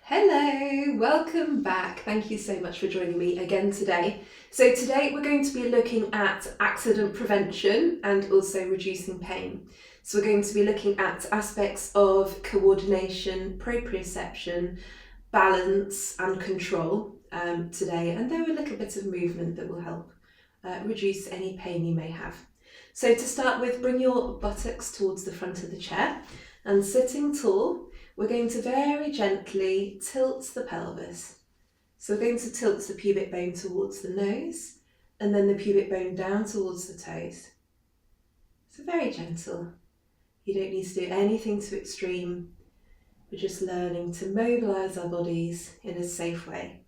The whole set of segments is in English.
Hello, welcome back. Thank you so much for joining me again today. So today we're going to be looking at accident prevention and also reducing pain. So we're going to be looking at aspects of coordination, proprioception, balance and control today, and there are a little bit of movement that will help reduce any pain you may have. So to start with, bring your buttocks towards the front of the chair and sitting tall, we're going to very gently tilt the pelvis. So we're going to tilt the pubic bone towards the nose and then the pubic bone down towards the toes. So very gentle. You don't need to do anything too extreme. We're just learning to mobilise our bodies in a safe way.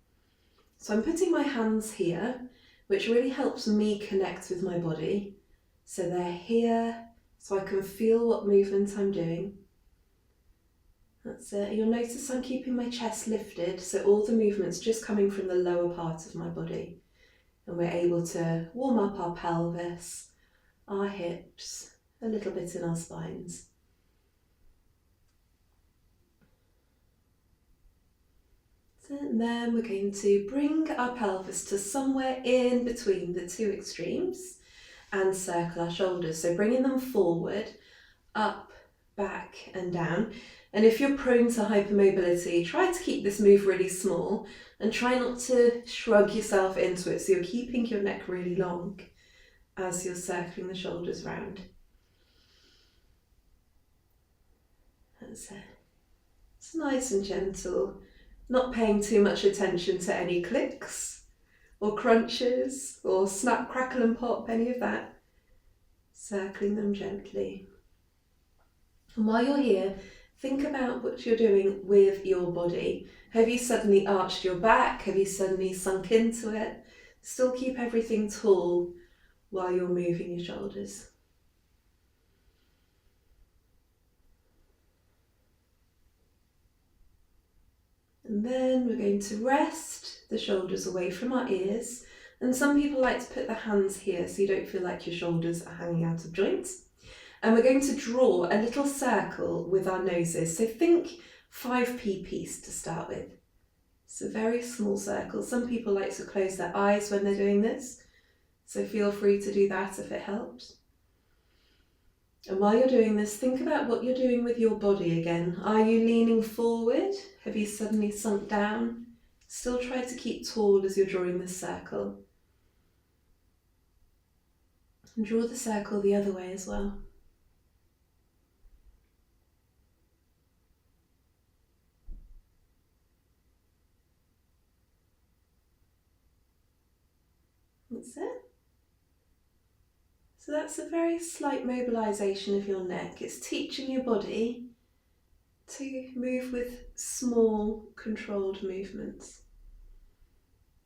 So I'm putting my hands here, which really helps me connect with my body. So they're here, so I can feel what movement I'm doing. That's it. You'll notice I'm keeping my chest lifted, so all the movement's just coming from the lower part of my body. And we're able to warm up our pelvis, our hips, a little bit in our spines. And then we're going to bring our pelvis to somewhere in between the two extremes and circle our shoulders. So bringing them forward, up, back and down. And if you're prone to hypermobility, try to keep this move really small and try not to shrug yourself into it. So you're keeping your neck really long as you're circling the shoulders round. That's it. It's nice and gentle, not paying too much attention to any clicks or crunches or snap, crackle and pop, any of that. Circling them gently. And while you're here, think about what you're doing with your body. Have you suddenly arched your back? Have you suddenly sunk into it? Still keep everything tall while you're moving your shoulders. And then we're going to rest the shoulders away from our ears. And some people like to put the hands here so you don't feel like your shoulders are hanging out of joint. And we're going to draw a little circle with our noses. So think 5p piece to start with. It's a very small circle. Some people like to close their eyes when they're doing this. So feel free to do that if it helps. And while you're doing this, think about what you're doing with your body again. Are you leaning forward? Have you suddenly sunk down? Still try to keep tall as you're drawing this circle. And draw the circle the other way as well. That's it. So that's a very slight mobilisation of your neck. It's teaching your body to move with small, controlled movements.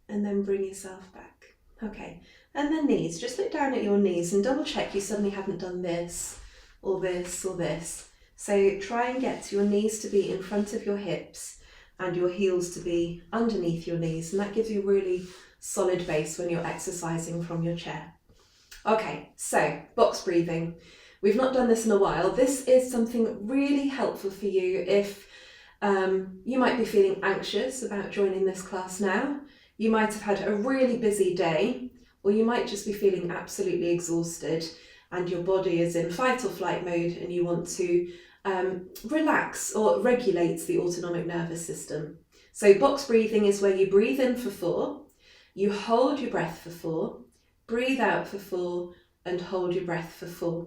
And then bring yourself back. Okay, and then knees. Just look down at your knees and double check you suddenly haven't done this or this or this. So try and get your knees to be in front of your hips and your heels to be underneath your knees, and that gives you a really solid base when you're exercising from your chair. Okay, so box breathing. We've not done this in a while. This is something really helpful for you if you might be feeling anxious about joining this class now. You might have had a really busy day, or you might just be feeling absolutely exhausted and your body is in fight or flight mode and you want to relax or regulate the autonomic nervous system. So box breathing is where you breathe in for 4, you hold your breath for 4, breathe out for 4 and hold your breath for 4.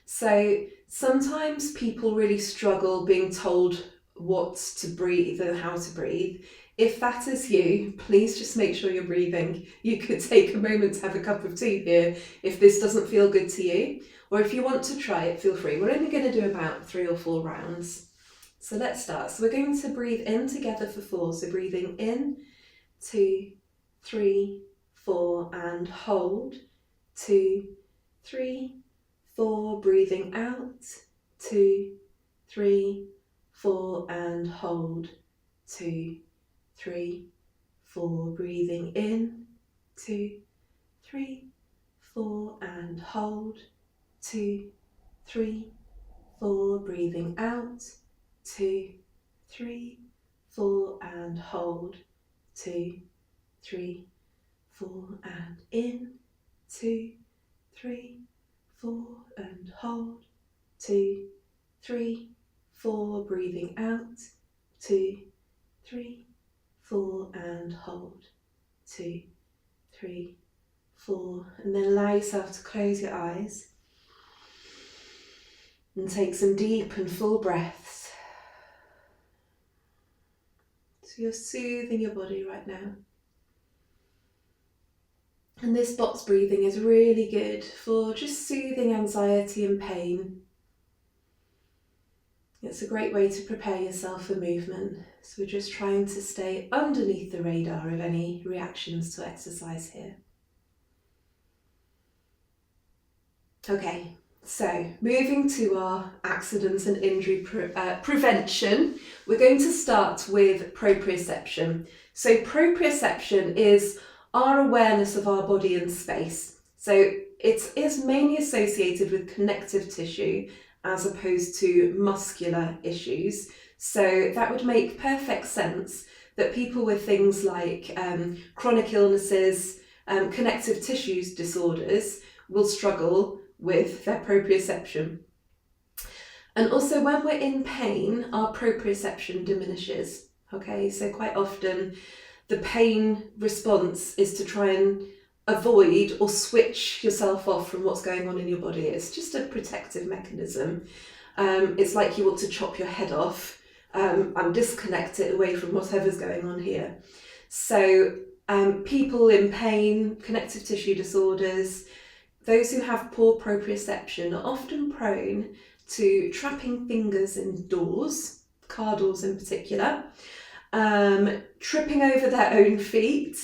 So sometimes people really struggle being told what to breathe and how to breathe. If that is you, please just make sure you're breathing. You could take a moment to have a cup of tea here if this doesn't feel good to you. Or if you want to try it, feel free. We're only going to do about 3 or 4 rounds. So let's start. So we're going to breathe in together for 4. So breathing in, 2, 3, 4 and hold. 2, 3, 4. Breathing out. 2, 3, 4 and hold. 2, 3, 4. Breathing in. 2, 3, 4 and hold. 2, 3, 4. Breathing out. 2, 3, 4 and hold, 2, 3, 4 and in, 2, 3, 4 and hold, 2, 3, 4, breathing out, 2, 3, 4 and hold, 2, 3, 4, and then allow yourself to close your eyes and take some deep and full breaths. So you're soothing your body right now. And this box breathing is really good for just soothing anxiety and pain. It's a great way to prepare yourself for movement. So we're just trying to stay underneath the radar of any reactions to exercise here. Okay, so moving to our accidents and injury prevention, we're going to start with proprioception. So proprioception is our awareness of our body in space. So it is mainly associated with connective tissue as opposed to muscular issues. So that would make perfect sense that people with things like chronic illnesses, connective tissues disorders will struggle with their proprioception. And also when we're in pain, our proprioception diminishes. Okay, so quite often the pain response is to try and avoid or switch yourself off from what's going on in your body. It's just a protective mechanism. It's like you want to chop your head off and disconnect it away from whatever's going on here. So people in pain, connective tissue disorders, those who have poor proprioception are often prone to trapping fingers in doors, car doors in particular, tripping over their own feet,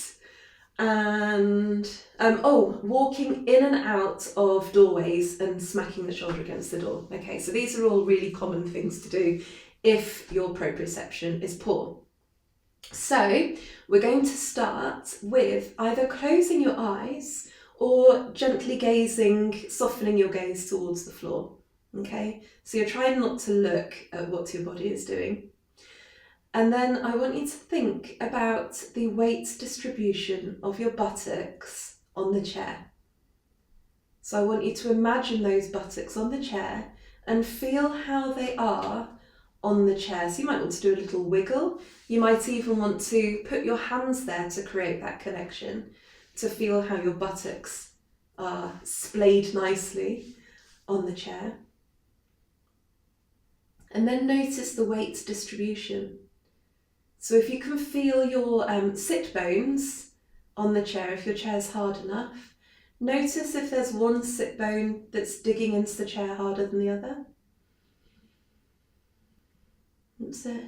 and walking in and out of doorways and smacking the shoulder against the door. Okay, so these are all really common things to do if your proprioception is poor. So we're going to start with either closing your eyes or gently gazing, softening your gaze towards the floor. Okay, so you're trying not to look at what your body is doing. And then I want you to think about the weight distribution of your buttocks on the chair. So I want you to imagine those buttocks on the chair and feel how they are on the chair. So you might want to do a little wiggle. You might even want to put your hands there to create that connection, to feel how your buttocks are splayed nicely on the chair. And then notice the weight distribution. So if you can feel your sit bones on the chair, if your chair's hard enough, notice if there's one sit bone that's digging into the chair harder than the other.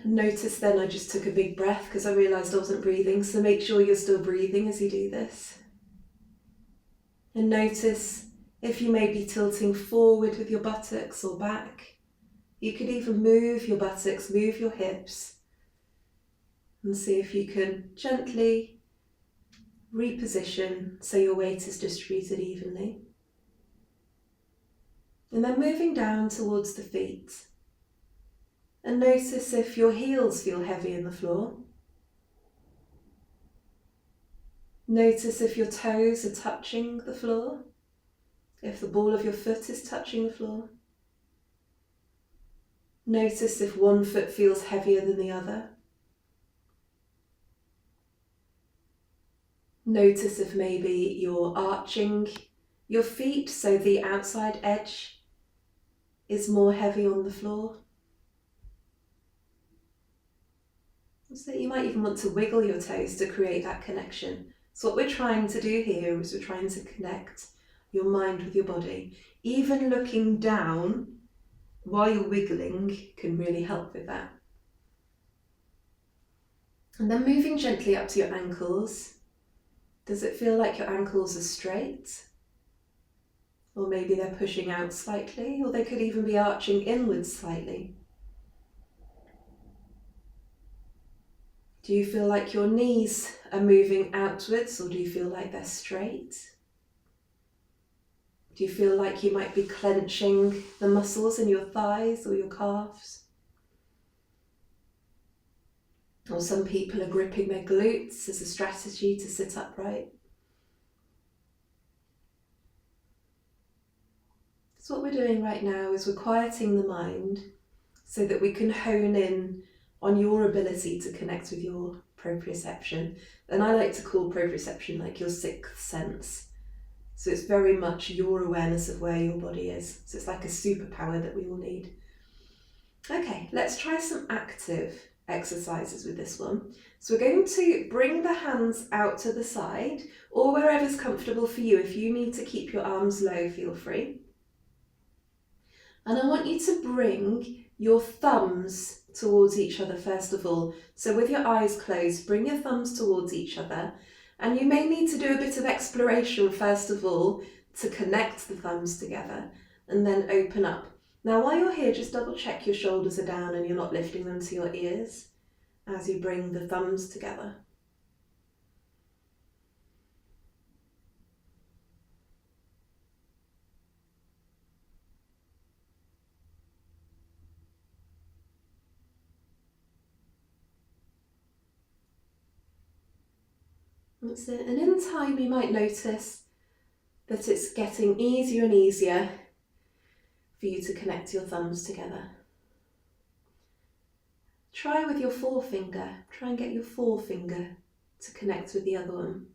Notice then I just took a big breath because I realised I wasn't breathing, so make sure you're still breathing as you do this. And notice if you may be tilting forward with your buttocks or back. You could even move your buttocks, move your hips, and see if you can gently reposition so your weight is distributed evenly. And then moving down towards the feet. And notice if your heels feel heavy in the floor. Notice if your toes are touching the floor, if the ball of your foot is touching the floor. Notice if one foot feels heavier than the other. Notice if maybe you're arching your feet so the outside edge is more heavy on the floor. So you might even want to wiggle your toes to create that connection. So what we're trying to do here is we're trying to connect your mind with your body. Even looking down while you're wiggling can really help with that. And then moving gently up to your ankles. Does it feel like your ankles are straight? Or maybe they're pushing out slightly, or they could even be arching inwards slightly. Do you feel like your knees are moving outwards, or do you feel like they're straight? Do you feel like you might be clenching the muscles in your thighs or your calves? Or some people are gripping their glutes as a strategy to sit upright. So what we're doing right now is we're quieting the mind so that we can hone in on your ability to connect with your proprioception. And I like to call proprioception like your sixth sense. So it's very much your awareness of where your body is. So it's like a superpower that we all need. Okay, let's try some active exercises with this one. So we're going to bring the hands out to the side or wherever's comfortable for you. If you need to keep your arms low, feel free. And I want you to bring your thumbs towards each other first of all. So with your eyes closed, bring your thumbs towards each other. And you may need to do a bit of exploration first of all to connect the thumbs together and then open up. Now while you're here, just double check your shoulders are down and you're not lifting them to your ears as you bring the thumbs together. That's it. And in time you might notice that it's getting easier and easier for you to connect your thumbs together. Try with your forefinger. Try and get your forefinger to connect with the other one.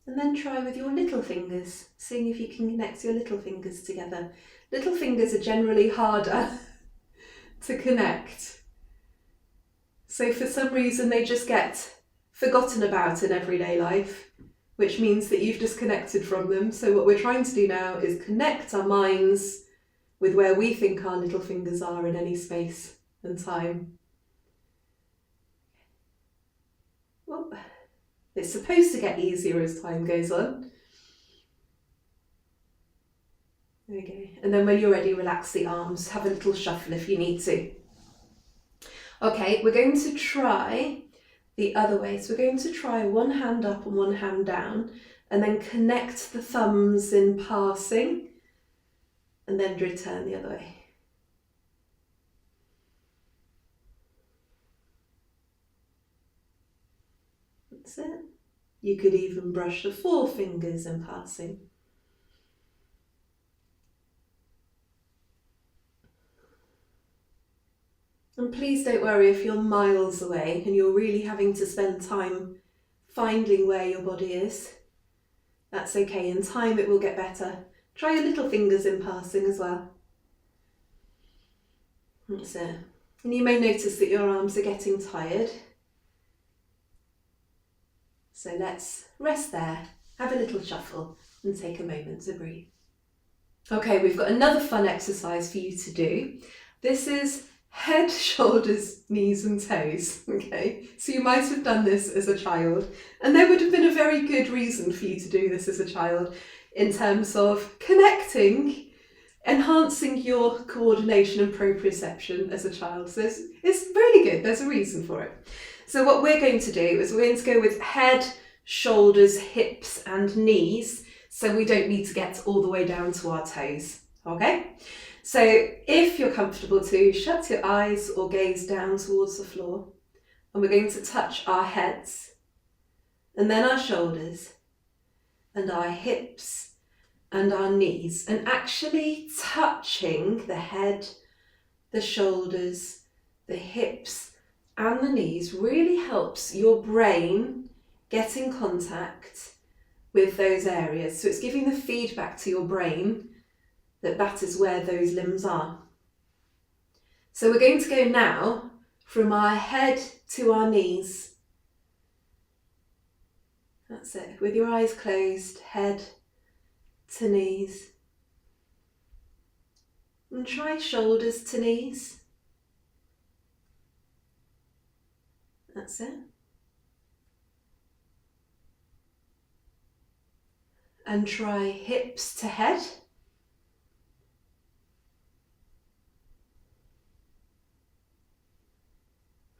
And then try with your little fingers, seeing if you can connect your little fingers together. Little fingers are generally harder to connect. So for some reason they just get forgotten about in everyday life, which means that you've disconnected from them. So what we're trying to do now is connect our minds with where we think our little fingers are in any space and time. Well, it's supposed to get easier as time goes on. There we go. And then when you're ready, relax the arms. Have a little shuffle if you need to. Okay, we're going to try the other way. So we're going to try one hand up and one hand down and then connect the thumbs in passing and then return the other way. That's it. You could even brush the forefingers in passing. And please don't worry if you're miles away and you're really having to spend time finding where your body is. That's okay, in time it will get better. Try your little fingers in passing as well. That's it. And you may notice that your arms are getting tired. So let's rest there, have a little shuffle and take a moment to breathe. Okay, we've got another fun exercise for you to do. This is head, shoulders, knees and toes, okay? So you might have done this as a child and there would have been a very good reason for you to do this as a child in terms of connecting, enhancing your coordination and proprioception as a child. So it's really good, there's a reason for it. So what we're going to do is we're going to go with head, shoulders, hips and knees so we don't need to get all the way down to our toes, okay? So if you're comfortable to, shut your eyes or gaze down towards the floor and we're going to touch our heads and then our shoulders and our hips and our knees, and actually touching the head, the shoulders, the hips and the knees really helps your brain get in contact with those areas. So it's giving the feedback to your brain that that is where those limbs are. So we're going to go now from our head to our knees. That's it, with your eyes closed, head to knees. And try shoulders to knees. That's it. And try hips to head.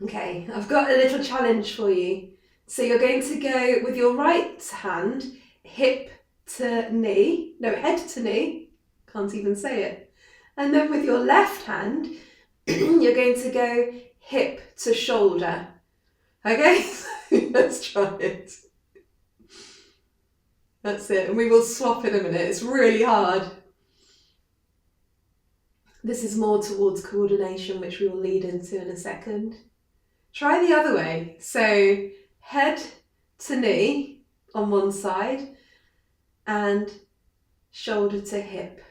Okay, I've got a little challenge for you. So you're going to go with your right hand, hip to knee, no, head to knee, can't even say it. And then with your left hand, you're going to go hip to shoulder. Okay, let's try it. That's it, and we will swap in a minute. It's really hard. This is more towards coordination, which we will lead into in a second. Try the other way. So head to knee on one side and shoulder to hip.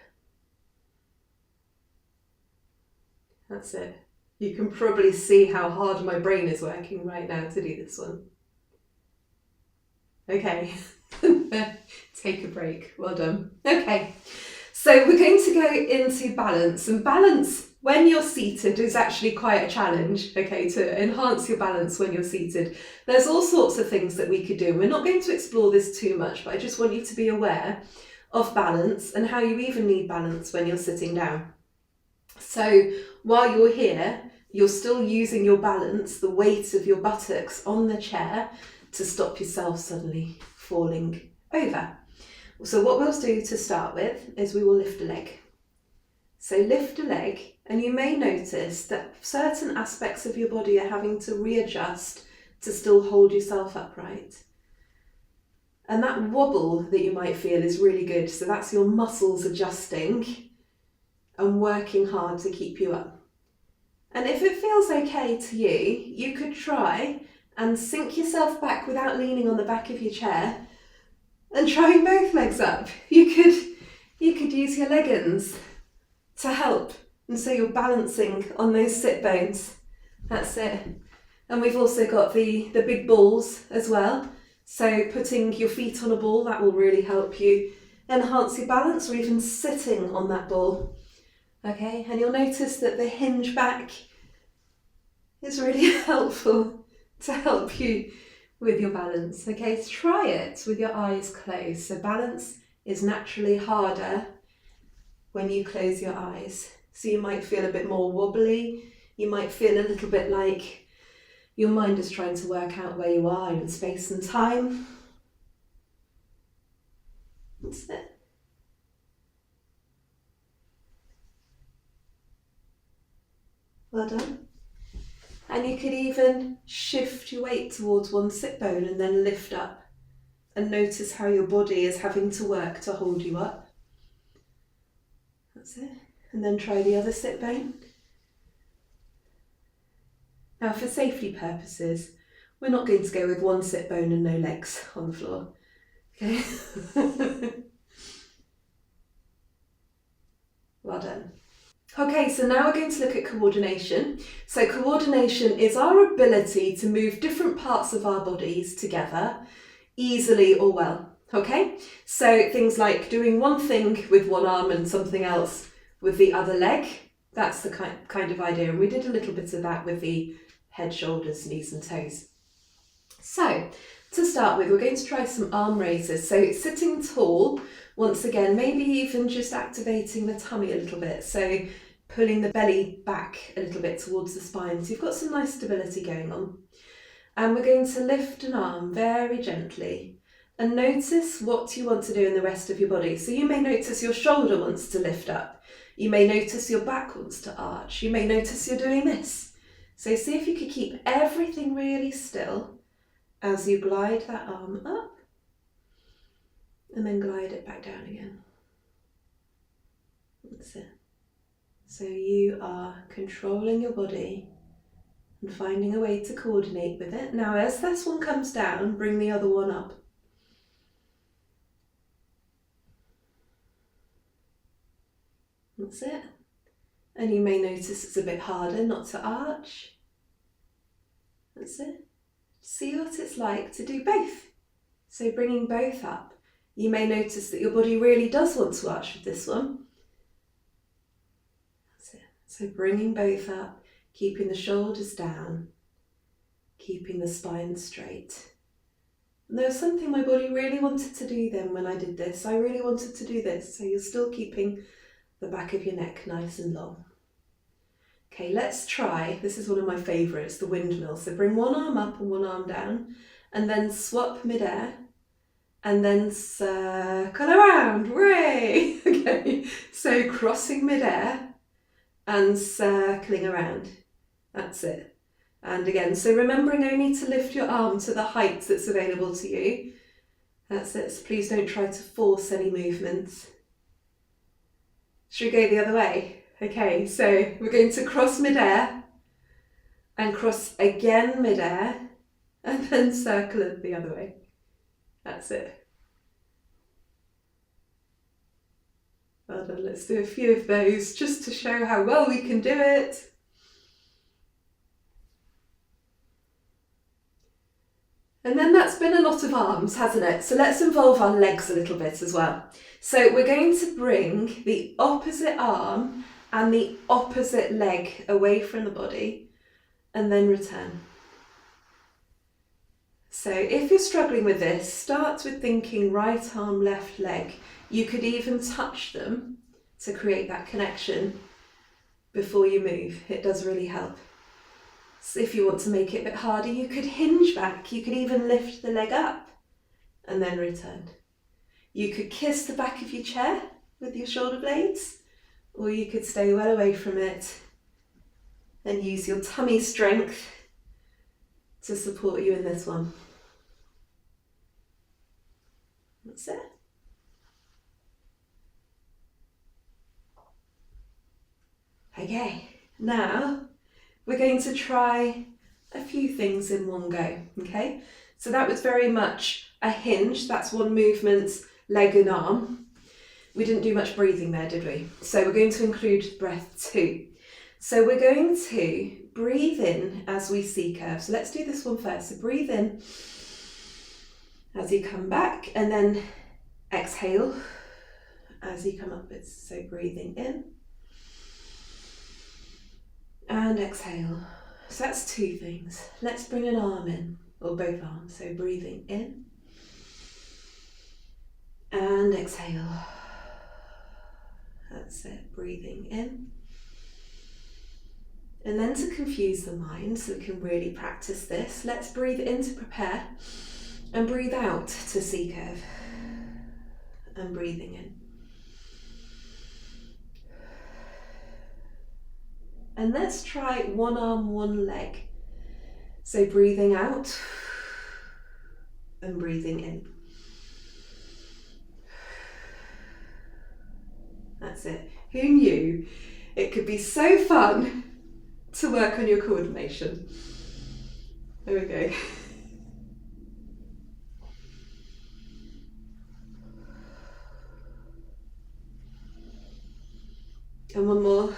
That's it. You can probably see how hard my brain is working right now to do this one. Okay, take a break. Well done. Okay, so we're going to go into balance, and balance when you're seated is actually quite a challenge, okay, to enhance your balance when you're seated. There's all sorts of things that we could do. We're not going to explore this too much, but I just want you to be aware of balance and how you even need balance when you're sitting down. So while you're here, you're still using your balance, the weight of your buttocks on the chair, to stop yourself suddenly falling over. So what we'll do to start with is we will lift a leg. So lift a leg, and you may notice that certain aspects of your body are having to readjust to still hold yourself upright. And that wobble that you might feel is really good. So that's your muscles adjusting and working hard to keep you up. And if it feels okay to you, you could try and sink yourself back without leaning on the back of your chair and trying both legs up. You could use your leggings to help, and so you're balancing on those sit bones. That's it. And we've also got the big balls as well. So putting your feet on a ball, that will really help you enhance your balance, or even sitting on that ball. Okay, and you'll notice that the hinge back is really helpful to help you with your balance. Okay, try it with your eyes closed. So balance is naturally harder when you close your eyes. So you might feel a bit more wobbly. You might feel a little bit like your mind is trying to work out where you are in space and time. That's it. Well done. And you could even shift your weight towards one sit bone and then lift up, and notice how your body is having to work to hold you up. That's it. And then try the other sit bone. Now, for safety purposes, we're not going to go with one sit bone and no legs on the floor. Okay? Well done. Okay, so now we're going to look at coordination. So coordination is our ability to move different parts of our bodies together easily or well. Okay, so things like doing one thing with one arm and something else with the other leg. That's the kind of idea. And we did a little bit of that with the head, shoulders, knees and toes. So to start with, we're going to try some arm raises. So sitting tall, once again, maybe even just activating the tummy a little bit. So pulling the belly back a little bit towards the spine. So you've got some nice stability going on. And we're going to lift an arm very gently and notice what you want to do in the rest of your body. So you may notice your shoulder wants to lift up. You may notice your back wants to arch. You may notice you're doing this. So see if you could keep everything really still as you glide that arm up and then glide it back down again. That's it. So you are controlling your body and finding a way to coordinate with it. Now, as this one comes down, bring the other one up. That's it. And you may notice it's a bit harder not to arch. That's it. See what it's like to do both. So bringing both up. You may notice that your body really does want to arch with this one. That's it. So bringing both up, keeping the shoulders down, keeping the spine straight. And there was something my body really wanted to do then when I did this. I really wanted to do this. So you're still keeping the back of your neck nice and long. Okay, let's try, this is one of my favourites, the windmill. So bring one arm up and one arm down, and then swap midair, and then circle around, hooray! Okay, so crossing midair and circling around, that's it. And again, so remembering only to lift your arm to the height that's available to you. That's it, so please don't try to force any movements. Should we go the other way? Okay, so we're going to cross midair and cross again midair and then circle it the other way. That's it. Well done, let's do a few of those just to show how well we can do it. And then that's been a lot of arms, hasn't it? So let's involve our legs a little bit as well. So we're going to bring the opposite arm and the opposite leg away from the body and then return. So if you're struggling with this, start with thinking right arm, left leg. You could even touch them to create that connection before you move. It does really help. So if you want to make it a bit harder, you could hinge back. You could even lift the leg up and then return. You could kiss the back of your chair with your shoulder blades, or you could stay well away from it and use your tummy strength to support you in this one. That's it. Okay, now we're going to try a few things in one go, okay? So that was very much a hinge, that's one movement, leg and arm. We didn't do much breathing there, did we? So we're going to include breath too. So we're going to breathe in as we C-curve. So let's do this one first. So breathe in as you come back, and then exhale as you come upwards. So breathing in and exhale. So that's two things. Let's bring an arm in, or both arms. So breathing in and exhale. That's it, breathing in. And then to confuse the mind, so we can really practice this, let's breathe in to prepare and breathe out to C-curve. And breathing in. And let's try one arm, one leg. So breathing out and breathing in. That's it. Who knew it could be so fun to work on your coordination? There we go. And one more.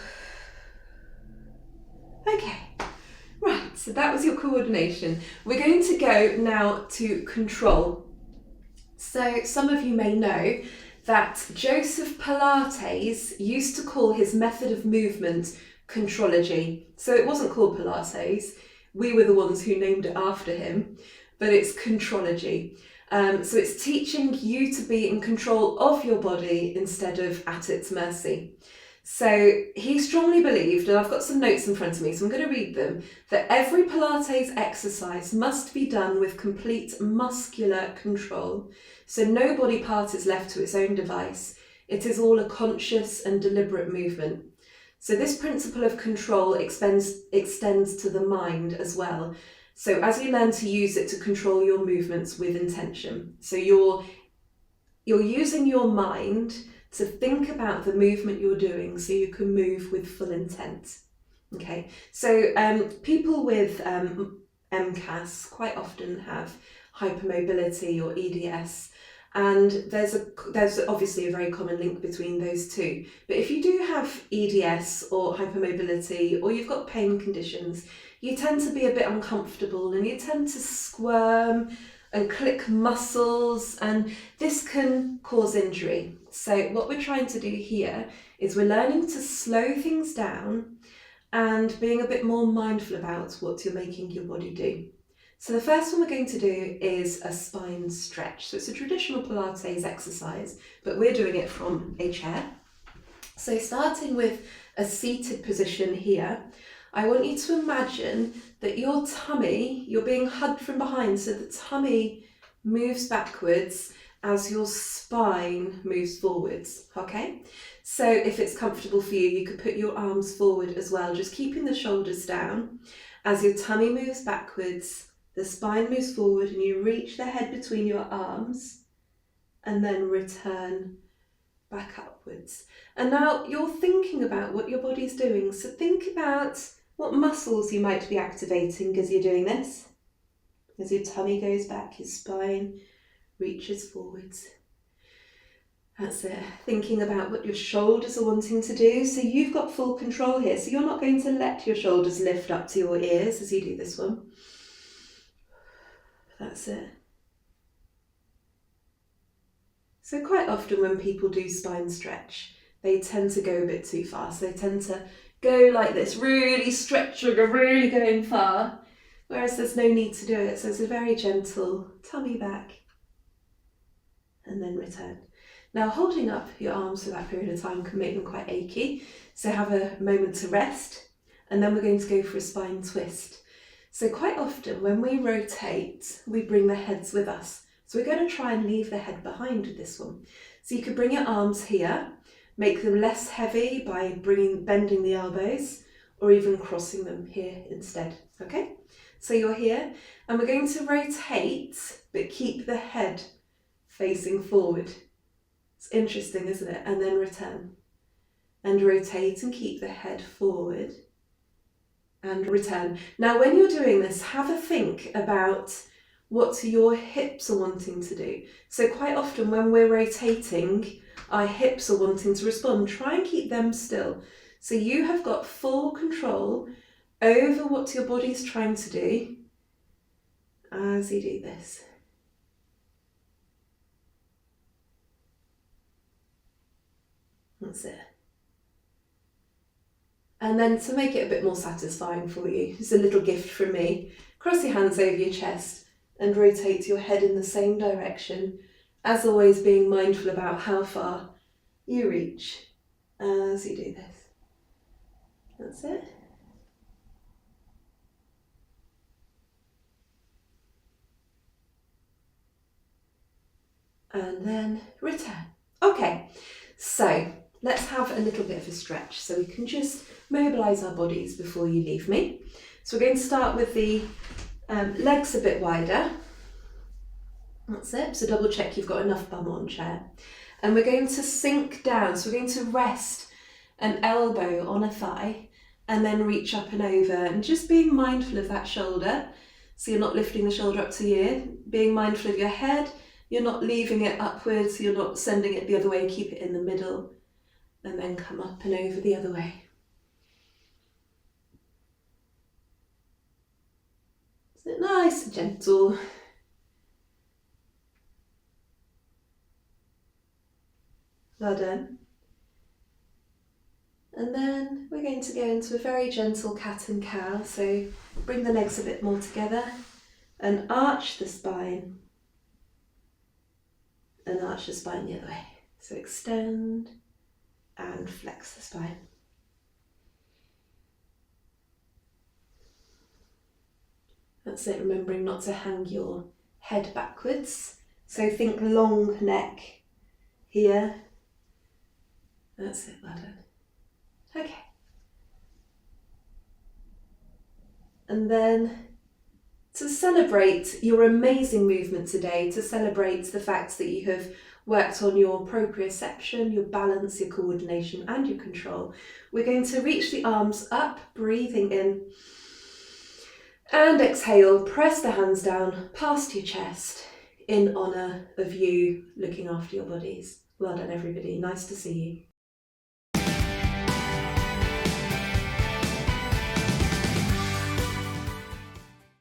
Okay, right, so that was your coordination. We're going to go now to control. So some of you may know that Joseph Pilates used to call his method of movement contrology. So it wasn't called Pilates, we were the ones who named it after him, but it's contrology. So it's teaching you to be in control of your body instead of at its mercy. So he strongly believed, and I've got some notes in front of me, so I'm going to read them, that every Pilates exercise must be done with complete muscular control. So no body part is left to its own device. It is all a conscious and deliberate movement. So this principle of control extends to the mind as well. So as you learn to use it to control your movements with intention. So you're using your mind to think about the movement you're doing so you can move with full intent. Okay, so people with MCAS quite often have hypermobility or EDS, and there's obviously a very common link between those two. But if you do have EDS or hypermobility, or you've got pain conditions, you tend to be a bit uncomfortable and you tend to squirm and click muscles, and this can cause injury. So what we're trying to do here is we're learning to slow things down and being a bit more mindful about what you're making your body do. So the first one we're going to do is a spine stretch. So it's a traditional Pilates exercise, but we're doing it from a chair. So starting with a seated position here, I want you to imagine that your tummy, you're being hugged from behind, so the tummy moves backwards as your spine moves forwards, okay? So if it's comfortable for you, you could put your arms forward as well, just keeping the shoulders down. As your tummy moves backwards, the spine moves forward and you reach the head between your arms and then return back upwards. And now you're thinking about what your body's doing. So think about what muscles you might be activating as you're doing this. As your tummy goes back, your spine reaches forwards. That's it. Thinking about what your shoulders are wanting to do. So you've got full control here. So you're not going to let your shoulders lift up to your ears as you do this one. That's it. So quite often when people do spine stretch, they tend to go a bit too fast. They tend to go like this, really stretching and really going far, whereas there's no need to do it. So it's a very gentle tummy back and then return. Now holding up your arms for that period of time can make them quite achy. So have a moment to rest, and then we're going to go for a spine twist. So quite often when we rotate, we bring the heads with us. So we're going to try and leave the head behind with this one. So you could bring your arms here, make them less heavy by bending the elbows, or even crossing them here instead, okay? So you're here, and we're going to rotate, but keep the head facing forward. It's interesting, isn't it? And then return. And rotate and keep the head forward. And return. Now when you're doing this, have a think about what your hips are wanting to do. So quite often when we're rotating, our hips are wanting to respond. Try and keep them still. So you have got full control over what your body's trying to do as you do this. That's it. And then to make it a bit more satisfying for you, it's a little gift from me. Cross your hands over your chest and rotate your head in the same direction, as always being mindful about how far you reach as you do this. That's it. And then return. Okay, so let's have a little bit of a stretch so we can just mobilise our bodies before you leave me. So we're going to start with the legs a bit wider. That's it. So double check you've got enough bum on chair. And we're going to sink down. So we're going to rest an elbow on a thigh and then reach up and over, and just being mindful of that shoulder. So you're not lifting the shoulder up to the ear, being mindful of your head. You're not leaving it upwards, you're not sending it the other way, keep it in the middle, and then come up and over the other way. Isn't it nice and gentle? Well done. And then we're going to go into a very gentle cat and cow, so bring the legs a bit more together and arch the spine. And arch the spine the other way. So extend and flex the spine. That's it, remembering not to hang your head backwards. So think long neck here. That's it, well done. Okay. And then to celebrate your amazing movement today, to celebrate the fact that you have worked on your proprioception, your balance, your coordination and your control, we're going to reach the arms up, breathing in, and exhale, press the hands down past your chest in honour of you looking after your bodies. Well done everybody, nice to see you.